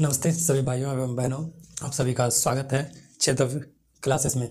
नमस्ते सभी भाइयों एवं बहनों, आप सभी का स्वागत है चेतव क्लासेस में।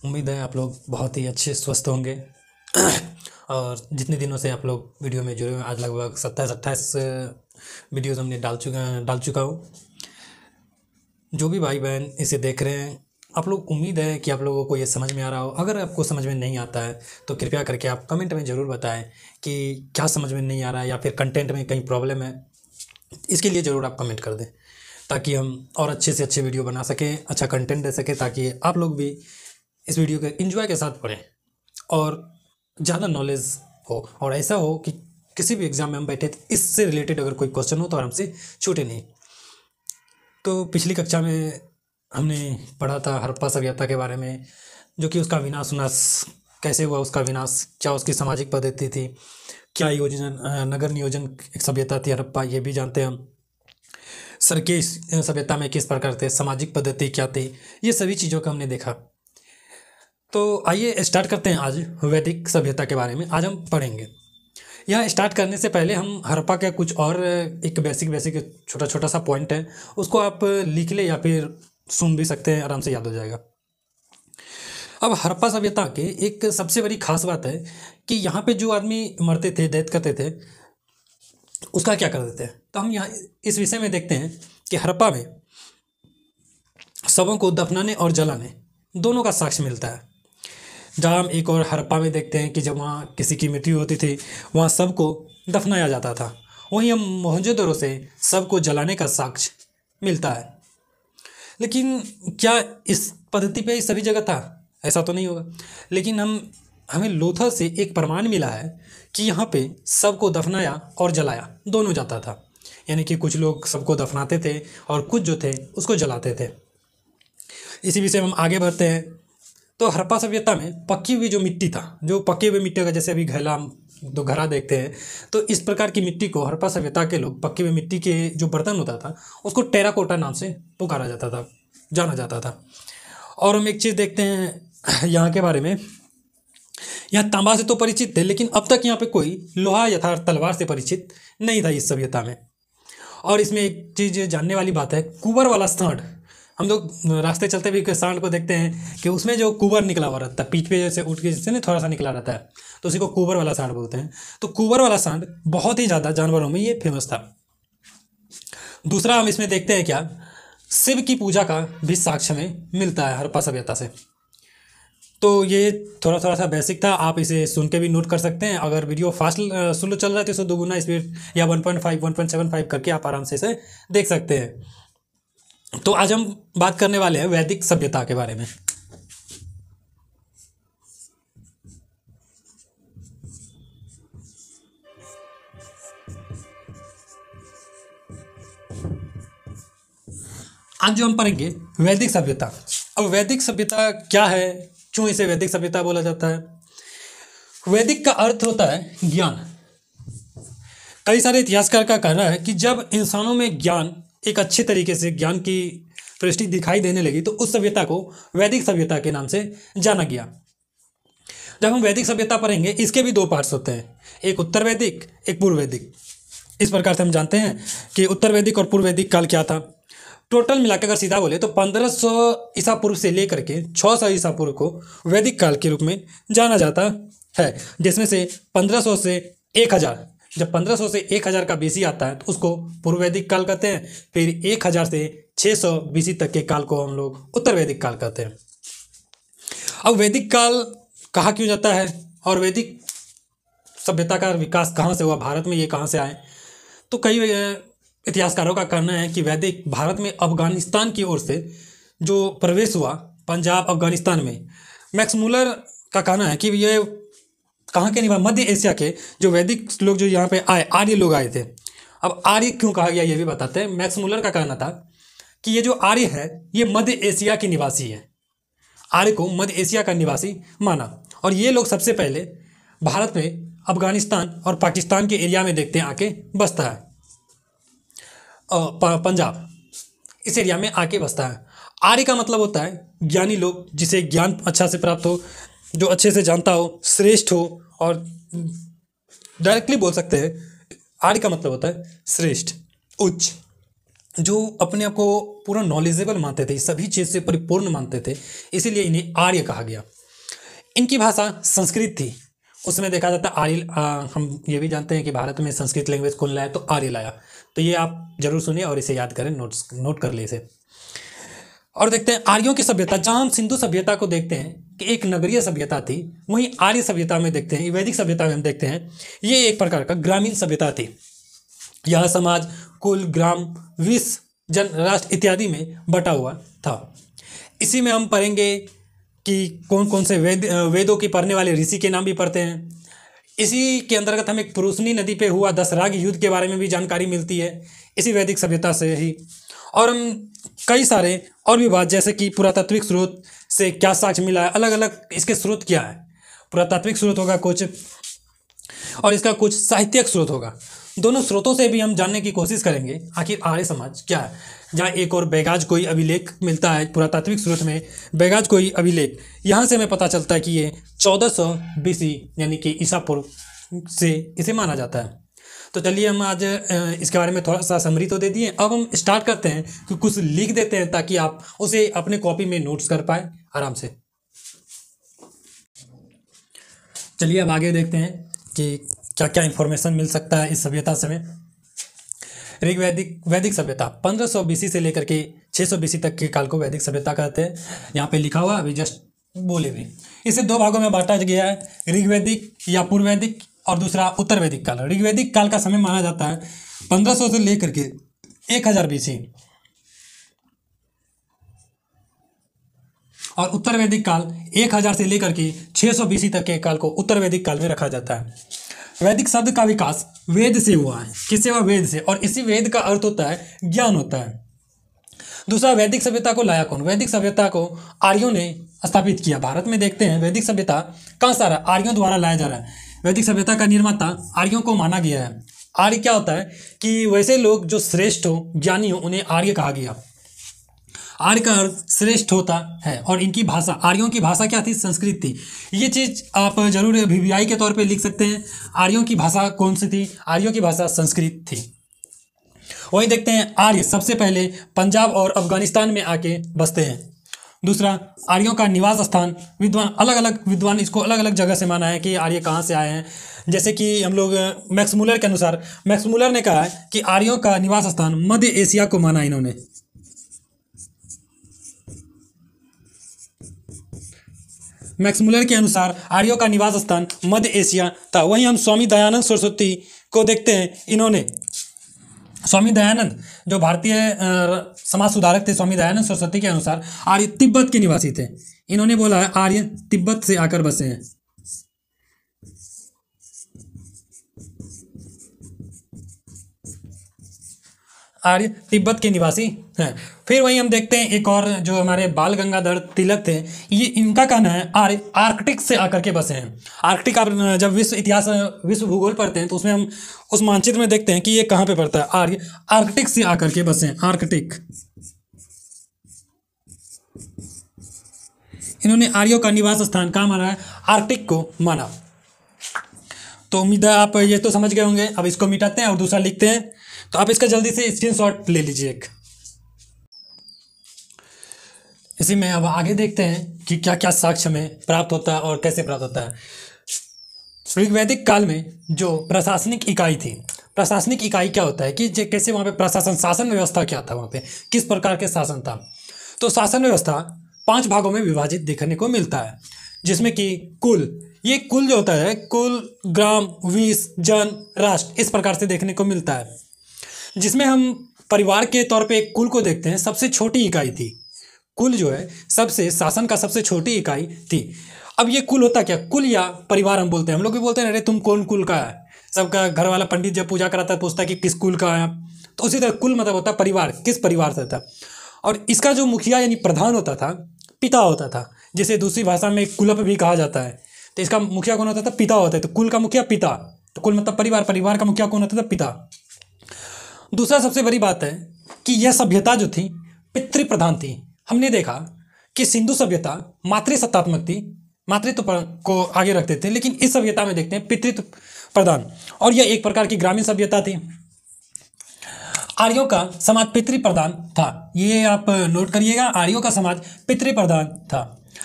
उम्मीद है आप लोग बहुत ही अच्छे स्वस्थ होंगे। और जितने दिनों से आप लोग वीडियो में जुड़े हुए हैं, आज लगभग 27-28 वीडियोज़ हमने डाल चुका हूँ। जो भी भाई बहन इसे देख रहे हैं, आप लोग उम्मीद है कि आप लोगों को ये समझ में आ रहा हो। अगर आपको समझ में नहीं आता है तो कृपया करके आप कमेंट में ज़रूर बताएं कि क्या समझ में नहीं आ रहा है या फिर कंटेंट में कहीं प्रॉब्लम है। इसके लिए ज़रूर आप कमेंट कर दें ताकि हम और अच्छे से अच्छे वीडियो बना सकें, अच्छा कंटेंट दे सकें, ताकि आप लोग भी इस वीडियो के एंजॉय के साथ पढ़ें और ज़्यादा नॉलेज हो। और ऐसा हो कि किसी भी एग्ज़ाम में हम बैठे तो इससे रिलेटेड अगर कोई क्वेश्चन हो तो आराम से छूटे नहीं। तो पिछली कक्षा में हमने पढ़ा था हड़प्पा सभ्यता के बारे में, जो कि उसका विनाश कैसे हुआ, उसका विनाश क्या, उसकी सामाजिक पद्धति थी, क्या योजन नगर नियोजन एक सभ्यता थी हड़प्पा, ये भी जानते हैं हम। सरके सभ्यता में किस प्रकार थे, सामाजिक पद्धति क्या थी, ये सभी चीज़ों का हमने देखा। तो आइए स्टार्ट करते हैं आज वैदिक सभ्यता के बारे में। आज हम पढ़ेंगे। यह स्टार्ट करने से पहले हम हड़प्पा का कुछ और एक बेसिक छोटा सा पॉइंट है, उसको आप लिख ले या फिर सुन भी सकते हैं, आराम से याद हो जाएगा। अब हड़प्पा सभ्यता के एक सबसे बड़ी खास बात है कि यहाँ पे जो आदमी मरते थे, डेथ करते थे, उसका क्या करते थे। तो हम यहाँ इस विषय में देखते हैं कि हड़प्पा में शवों को दफनाने और जलाने दोनों का साक्ष्य मिलता है। जहाँ हम एक और हड़प्पा में देखते हैं कि जब वहाँ किसी की मृत्यु होती थी, वहाँ सबको दफनाया जाता था। वहीं हम मोहनजोदड़ो से सबको जलाने का साक्ष्य मिलता है। लेकिन क्या इस पद्धति पे सभी जगह था? ऐसा तो नहीं होगा। लेकिन हमें लोथल से एक प्रमाण मिला है कि यहाँ पे सबको दफनाया और जलाया दोनों जाता था। यानी कि कुछ लोग सबको दफनाते थे और कुछ जो थे उसको जलाते थे। इसी विषय में हम आगे बढ़ते हैं। तो हड़प्पा सभ्यता में पक्की हुई जो मिट्टी था, जो पके हुए मिट्टी का, जैसे अभी घैला तो घड़ा देखते हैं, तो इस प्रकार की मिट्टी को हड़प्पा सभ्यता के लोग, पक्की हुई मिट्टी के जो बर्तन होता था उसको टेराकोटा नाम से पुकारा जाता था, जाना जाता था। और हम एक चीज़ देखते हैं यहाँ के बारे में, यहाँ तांबा से तो परिचित थे, लेकिन अब तक यहाँ पे कोई लोहा या तलवार से परिचित नहीं था इस सभ्यता में। और इसमें एक चीज़ जानने वाली बात है, कुबर वाला सांड। हम लोग रास्ते चलते भी सांड को देखते हैं कि उसमें जो कुबर निकला हुआ रहता है, पीठ पे जैसे उठ के जैसे ना थोड़ा सा निकला रहता है, तो उसी को कुबर वाला सांड बोलते हैं। तो कुबर वाला सांड बहुत ही ज़्यादा जानवरों में ये फेमस था। दूसरा हम इसमें देखते हैं क्या, शिव की पूजा का भी साक्ष्य में मिलता है हड़प्पा सभ्यता से। तो ये थोड़ा सा बेसिक था, आप इसे सुन के भी नोट कर सकते हैं। अगर वीडियो फास्ट स्लो चल रहा है तो इसे दोगुना स्पीड या 1.5 1.75 करके आप आराम से इसे देख सकते हैं। तो आज हम बात करने वाले हैं वैदिक सभ्यता के बारे में। आज जो हम पढ़ेंगे वैदिक सभ्यता। अब वैदिक सभ्यता क्या है, क्यों इसे वैदिक सभ्यता बोला जाता है? वैदिक का अर्थ होता है ज्ञान। कई सारे इतिहासकार का कहना है कि जब इंसानों में ज्ञान, एक अच्छे तरीके से ज्ञान की दृष्टि दिखाई देने लगी, तो उस सभ्यता को वैदिक सभ्यता के नाम से जाना गया। जब हम वैदिक सभ्यता पढ़ेंगे, इसके भी दो पार्ट्स होते हैं, एक उत्तर वैदिक, एक पूर्व वैदिक। इस प्रकार से हम जानते हैं कि उत्तर वैदिक और पूर्व वैदिक काल क्या था। टोटल मिलाकर अगर सीधा बोले तो 1500 ईसा पूर्व से लेकर के 600 ईसा पूर्व को वैदिक काल के रूप में जाना जाता है, जिसमें से 1500 से 1000, जब 1500 से 1000 का बीसी आता है तो उसको पूर्व वैदिक काल कहते हैं। फिर 1000 से 600 बीसी तक के काल को हम लोग उत्तर वैदिक काल कहते हैं। अब वैदिक काल कहा क्यों जाता है और वैदिक सभ्यता का विकास कहाँ से हुआ, भारत में ये कहाँ से आए? तो कई इतिहासकारों का कहना है कि वैदिक भारत में अफगानिस्तान की ओर से जो प्रवेश हुआ, पंजाब अफगानिस्तान में, मैक्स मुलर का कहना है कि ये कहाँ के निवास, मध्य एशिया के जो वैदिक लोग जो यहाँ पे आए, आर्य लोग आए थे। अब आर्य क्यों कहा गया ये भी बताते हैं। मैक्स मुलर का कहना था कि ये जो आर्य है ये मध्य एशिया के निवासी है। आर्य को मध्य एशिया का निवासी माना, और ये लोग सबसे पहले भारत में अफगानिस्तान और पाकिस्तान के एरिया में देखते हैं आके बसता है, पंजाब इस एरिया में आके बसता है। आर्य का मतलब होता है ज्ञानी लोग, जिसे ज्ञान अच्छा से प्राप्त हो, जो अच्छे से जानता हो, श्रेष्ठ हो, और डायरेक्टली बोल सकते हैं आर्य का मतलब होता है श्रेष्ठ, उच्च, जो अपने आप को पूरा नॉलेजेबल मानते थे, सभी चीज़ से परिपूर्ण मानते थे, इसीलिए इन्हें आर्य कहा गया। इनकी भाषा संस्कृत थी। उसमें देखा जाता है आर्य, हम ये भी जानते हैं कि भारत में संस्कृत लैंग्वेज कौन लाया, तो आर्य लाया। तो ये आप जरूर सुनिए और इसे याद करें, नोट कर ले इसे। और देखते हैं आर्यों की सभ्यता। जहाँ हम सिंधु सभ्यता को देखते हैं कि एक नगरीय सभ्यता थी, वहीं आर्य सभ्यता में देखते हैं, वैदिक सभ्यता में हम देखते हैं ये एक प्रकार का ग्रामीण सभ्यता थी। यह समाज कुल, ग्राम, विश्व, जन, राष्ट्र इत्यादि में बटा हुआ था। इसी में हम पढ़ेंगे कि कौन कौन से वेदों की पढ़ने वाले ऋषि के नाम भी पढ़ते हैं। इसी के अंतर्गत हम एक पुरुषनी नदी पे हुआ दशराग युद्ध के बारे में भी जानकारी मिलती है, इसी वैदिक सभ्यता से ही। और हम कई सारे और भी बात, जैसे कि पुरातात्विक स्रोत से क्या साक्ष्य मिला है, अलग अलग इसके स्रोत क्या है। पुरातात्विक स्रोत होगा कुछ और इसका कुछ साहित्यिक स्रोत होगा। दोनों स्रोतों से भी हम जानने की कोशिश करेंगे आखिर आर्य समाज क्या है। जहाँ एक और बैगाज कोई अभिलेख मिलता है पुरातात्विक स्रोत में, बैगाज कोई अभिलेख, यहाँ से हमें पता चलता है कि ये 1400 BC यानी कि ईसा पूर्व से इसे माना जाता है। तो चलिए हम आज इसके बारे में थोड़ा सा समरी तो दे दिए, अब हम स्टार्ट करते हैं कि कुछ लिख देते हैं ताकि आप उसे अपने कॉपी में नोट्स कर पाए आराम से। चलिए अब आगे देखते हैं कि क्या क्या इन्फॉर्मेशन मिल सकता है इस सभ्यता से हमें। वैदिक सभ्यता 1500 BC से लेकर के 600 BC तक के काल को वैदिक सभ्यता कहते हैं। यहाँ पे लिखा हुआ अभी जस्ट बोले भी। इसे दो भागों में बांटा गया है, ऋग्वैदिक या पूर्व वैदिक और दूसरा उत्तर वैदिक काल। ऋग्वैदिक काल का समय माना जाता है 1500 से लेकर के 1000 BC और उत्तर वैदिक काल 1000 से लेकर के 600 BC तक के काल को उत्तर वैदिक काल में रखा जाता है। वैदिक शब्द का विकास वेद से हुआ है। किससे हुआ? वेद से। और इसी वेद का अर्थ होता है ज्ञान होता है। दूसरा, वैदिक सभ्यता को लाया कौन? वैदिक सभ्यता को आर्यों ने स्थापित किया। भारत में देखते हैं वैदिक सभ्यता कहाँ से आ रहा है? आर्यों द्वारा लाया जा रहा है। वैदिक सभ्यता का निर्माता आर्यों को माना गया है। आर्य क्या होता है कि वैसे लोग जो श्रेष्ठ हो, ज्ञानी हो, उन्हें आर्य कहा गया। आर्य का अर्थ श्रेष्ठ होता है। और इनकी भाषा, आर्यों की भाषा क्या थी? संस्कृत थी। ये चीज़ आप जरूर VVI के तौर पे लिख सकते हैं। आर्यों की भाषा कौन सी थी? आर्यों की भाषा संस्कृत थी। वही देखते हैं आर्य सबसे पहले पंजाब और अफगानिस्तान में आके बसते हैं। दूसरा, आर्यों का निवास स्थान, विद्वान अलग अलग विद्वान इसको अलग अलग जगह से माना है कि आर्य कहाँ से आए हैं। जैसे कि हम लोग मैक्स मुलर के अनुसार, मैक्स मुलर ने कहा है कि आर्यों का निवास स्थान मध्य एशिया को माना इन्होंने। मैक्स मुलर के अनुसार आर्यों का निवास स्थान मध्य एशिया था। वहीं हम स्वामी दयानंद सरस्वती को देखते हैं। इन्होंने, स्वामी दयानंद जो भारतीय समाज सुधारक थे, स्वामी दयानंद सरस्वती के अनुसार आर्य तिब्बत के निवासी थे। इन्होंने बोला है आर्य तिब्बत से आकर बसे हैं। आर्य तिब्बत के निवासी हैं। फिर वहीं हम देखते हैं एक और जो हमारे बाल गंगाधर तिलक थे, ये इनका कहना है आर्य आर्कटिक से आकर के बसे हैं। आर्कटिक, आप जब विश्व इतिहास, विश्व भूगोल पढ़ते हैं तो उसमें हम उस मानचित्र में देखते हैं कि ये कहाँ पे पड़ता है। आर्य आर्कटिक से आकर के बसे हैं। आर्कटिक, इन्होंने आर्यों का निवास स्थान कहाँ माना है? आर्कटिक को माना। तो उम्मीद है आप ये तो समझ गए होंगे। अब इसको मिटाते हैं और दूसरा लिखते हैं। तो आप इसका जल्दी से स्क्रीनशॉट ले लीजिए एक। इसी में अब आगे देखते हैं कि क्या क्या साक्ष्य में प्राप्त होता है और कैसे प्राप्त होता है। ऋग्वैदिक काल में जो प्रशासनिक इकाई थी, प्रशासनिक इकाई क्या होता है कि कैसे वहाँ पे प्रशासन, शासन व्यवस्था क्या था, वहाँ पे किस प्रकार के शासन था। तो शासन व्यवस्था 5 भागों में विभाजित देखने को मिलता है, जिसमें कि कुल, ये कुल जो होता है, कुल, ग्राम, विश्व, जन, राष्ट्र, इस प्रकार से देखने को मिलता है। जिसमें हम परिवार के तौर पे कुल को देखते हैं, सबसे छोटी इकाई थी कुल, जो है सबसे शासन का सबसे छोटी इकाई थी। अब ये कुल होता क्या? कुल या परिवार हम बोलते हैं, हम लोग भी बोलते हैं अरे तुम कौन कुल का है। सबका घर वाला पंडित जब पूजा कराता है पूछता है कि किस कुल का है। तो उसी तरह कुल मतलब होता है परिवार, किस परिवार से था। और इसका जो मुखिया यानी प्रधान होता था, पिता होता था, जिसे दूसरी भाषा में कुलप भी कहा जाता है। तो इसका मुखिया कौन होता था? पिता होता है। तो कुल का मुखिया पिता, तो कुल मतलब परिवार, परिवार का मुखिया कौन होता था? पिता। दूसरा सबसे बड़ी बात है कि यह सभ्यता जो थी पितृ प्रधान थी। हमने देखा कि सिंधु सभ्यता मातृसत्तात्मक थी, मातृत्व को आगे रखते थे, लेकिन इस सभ्यता में देखते हैं पितृत्व प्रधान। और यह एक प्रकार की ग्रामीण सभ्यता थी। आर्यों का समाज पितृ प्रधान था। ये आप नोट करिएगा, आर्यों का समाज पितृ प्रधान था।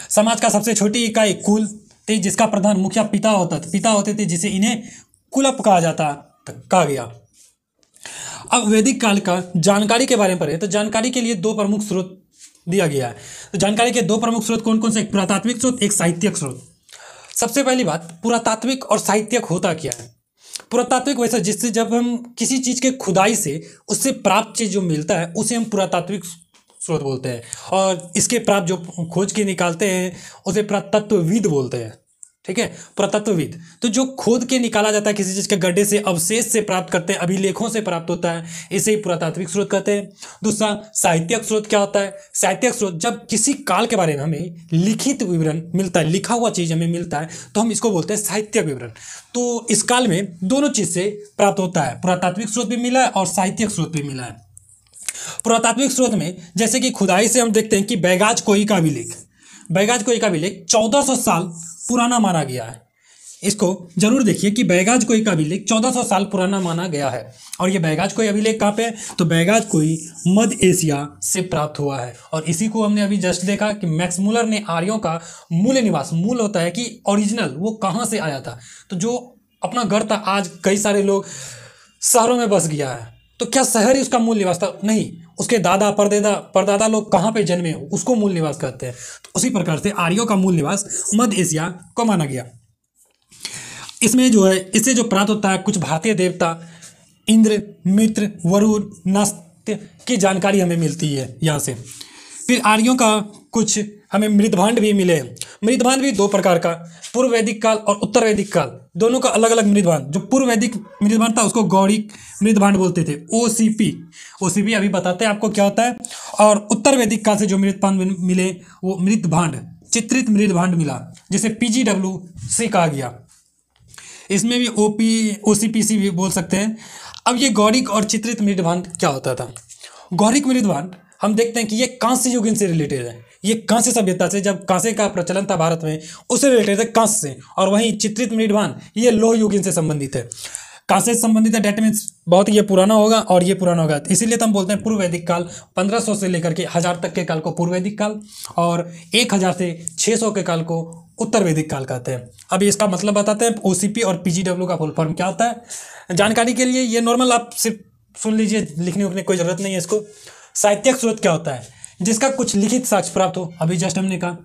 समाज का सबसे छोटी इकाई कुल थी, जिसका प्रधान मुखिया पिता होते थे, जिसे इन्हें कुलप कहा गया। अब वैदिक काल का जानकारी के बारे में पढ़े तो जानकारी के लिए दो प्रमुख स्रोत दिया गया है। तो जानकारी के दो प्रमुख स्रोत कौन कौन से? एक पुरातात्विक स्रोत, एक साहित्यिक स्रोत। सबसे पहली बात, पुरातात्विक और साहित्यिक होता क्या है? पुरातात्विक वैसा जिससे जब हम किसी चीज़ के खुदाई से उससे प्राप्त चीज़ जो मिलता है उसे हम पुरातात्विक स्रोत बोलते हैं, और इसके प्राप्त जो खोज के निकालते हैं उसे पुरातत्वविद बोलते हैं। ठीक है, पुरातत्वविद। तो जो खोद के निकाला जाता है किसी चीज़ के गड्ढे से, अवशेष से प्राप्त करते हैं, अभिलेखों से प्राप्त होता है, इसे ही पुरातात्विक स्रोत कहते हैं। दूसरा साहित्यिक स्रोत क्या होता है? साहित्यिक स्रोत जब किसी काल के बारे में हमें लिखित विवरण मिलता है, लिखा हुआ चीज़ हमें मिलता है, तो हम इसको बोलते हैं साहित्यिक विवरण। तो इस काल में दोनों चीज़ से प्राप्त होता है, पुरातात्विक स्रोत भी मिला है और साहित्यिक स्रोत भी मिला है। पुरातात्विक स्रोत में जैसे कि खुदाई से हम देखते हैं कि बैगाज कोई का अभिलेख 1400 साल पुराना माना गया है। इसको जरूर देखिए कि बैगाज कोई का अभिलेख 1400 साल पुराना माना गया है। और ये बैगाज कोई अभिलेख कहाँ पे है? तो बैगाज कोई मध्य एशिया से प्राप्त हुआ है। और इसी को हमने अभी जस्ट देखा कि मैक्स मुलर ने आर्यों का मूल निवास, मूल होता है कि ओरिजिनल, वो कहाँ से आया था। तो जो अपना घर था, आज कई सारे लोग शहरों में बस गया है, तो क्या शहर ही उसका मूल निवास था? नहीं, उसके दादा परदादा लोग कहाँ पे जन्मे, उसको मूल निवास कहते हैं। तो उसी प्रकार से आर्यों का मूल निवास मध्य एशिया को माना गया। इसमें जो है, इससे जो प्राप्त होता है, कुछ भारतीय देवता इंद्र, मित्र, वरुण, नास्त्य की जानकारी हमें मिलती है यहाँ से। फिर आर्यों का कुछ हमें मृदभांड भी मिले हैं। मृदभांड भी दो प्रकार का, पूर्व वैदिक काल और उत्तर वैदिक काल, दोनों का अलग अलग मृदभांड। जो पूर्व वैदिक मृदभांड था उसको गौड़िक मृदभांड बोलते थे, ओसीपी अभी बताते हैं आपको क्या होता है। और उत्तर वैदिक काल से जो मृदभांड मिले वो मृदभांड, चित्रित मृदभांड मिला, जिसे PGWC कहा गया। इसमें भी OCPC भी बोल सकते हैं। अब ये गौड़िक और चित्रित मृदभांड क्या होता था? गौड़िक मृदभांड हम देखते हैं कि ये कांस्य युग से रिलेटेड है। ये कांस्य सभ्यता से, जब कांस्य का प्रचलन था भारत में, उससे रिलेटेड है, कांस्य से। और वहीं चित्रित मृदभांड ये लौह युग से संबंधित है, कांस्य से संबंधित है। डेट मीन्स बहुत ये पुराना होगा और ये पुराना होगा, इसीलिए तो हम बोलते हैं पूर्व वैदिक काल। 1500 से लेकर के 1000 तक के काल को पूर्व वैदिक काल, और 1000 से 600 के काल को उत्तर वैदिक काल कहते हैं। अभी इसका मतलब बताते हैं। OCP और PGW का फुल फॉर्म क्या होता है? जानकारी के लिए ये नॉर्मल आप सिर्फ सुन लीजिए, लिखने उखने कोई ज़रूरत नहीं है इसको। साहित्यिक स्रोत क्या होता है? जिसका कुछ लिखित साक्ष्य प्राप्त हो, अभी जस्ट हमने कहा।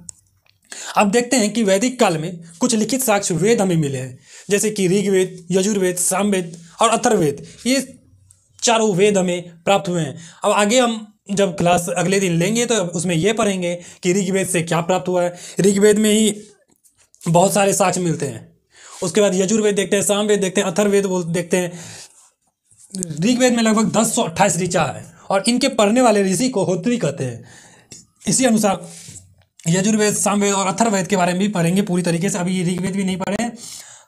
अब देखते हैं कि वैदिक काल में कुछ लिखित साक्ष्य वेद हमें मिले हैं, जैसे कि ऋग्वेद, यजुर्वेद, सामवेद और अथर्ववेद। ये चारों वेद हमें प्राप्त हुए हैं। अब आगे हम जब क्लास अगले दिन लेंगे तो उसमें ये पढ़ेंगे कि ऋग्वेद से क्या प्राप्त हुआ है। ऋग्वेद में ही बहुत सारे साक्ष्य मिलते हैं। उसके बाद यजुर्वेद देखते हैं, सामवेद देखते हैं, अथर्ववेद देखते हैं। ऋग्वेद में लगभग 1028 ऋचा है और इनके पढ़ने वाले ऋषि को होत्री कहते हैं। इसी अनुसार यजुर्वेद, सामवेद और अथर्ववेद के बारे में भी पढ़ेंगे पूरी तरीके से। अभी ऋग्वेद भी नहीं पढ़े हैं,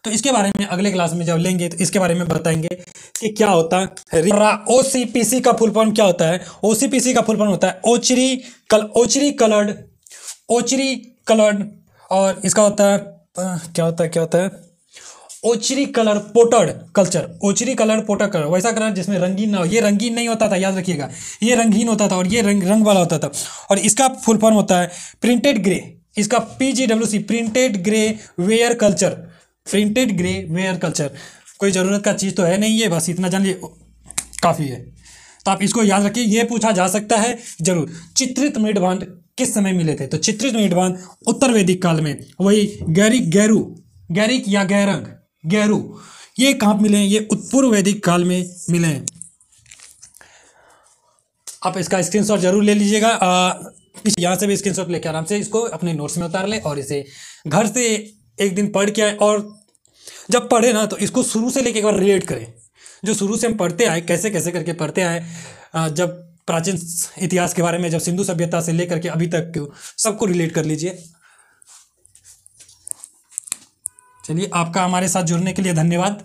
तो इसके बारे में अगले क्लास में जब लेंगे तो इसके बारे में बताएंगे कि क्या होता है। OCPC का फुल फॉर्म क्या होता है? OCPC का फुल फॉर्म होता है ओचरी कलर्ड, और इसका होता है क्या होता है ओचरी कलर पोटर्ड कल्चर। ओचरी कलर पोटर्ड कलर, वैसा कलर जिसमें रंगीन ना हो। ये रंगीन नहीं होता था, याद रखिएगा, ये रंगीन होता था और ये रंग वाला होता था। और इसका फुल फॉर्म होता है प्रिंटेड ग्रे। इसका PGWC, printed grey ware culture. Printed grey ware culture कोई ज़रूरत का चीज़ तो है नहीं, ये बस इतना जान लिए काफ़ी है। तो आप इसको याद रखिए, ये पूछा जा सकता है जरूर। चित्रित मृदभांड किस समय मिले थे? तो चित्रित मृदभांड उत्तर वैदिक काल में। वही गैरिक या गैरू, ये कहाँ मिले हैं? ये पूर्व वैदिक काल में मिले हैं। आप इसका स्क्रीनशॉट जरूर ले लीजिएगा। यहाँ से भी स्क्रीनशॉट लेके आराम से इसको अपने नोट्स में उतार ले और इसे घर से एक दिन पढ़ के आए। और जब पढ़े ना तो इसको शुरू से लेके एक बार रिलेट करें, जो शुरू से हम पढ़ते आए, कैसे कैसे करके पढ़ते आए। जब प्राचीन इतिहास के बारे में, जब सिंधु सभ्यता से लेकर के अभी तक सबको रिलेट कर लीजिए। चलिए, आपका हमारे साथ जुड़ने के लिए धन्यवाद।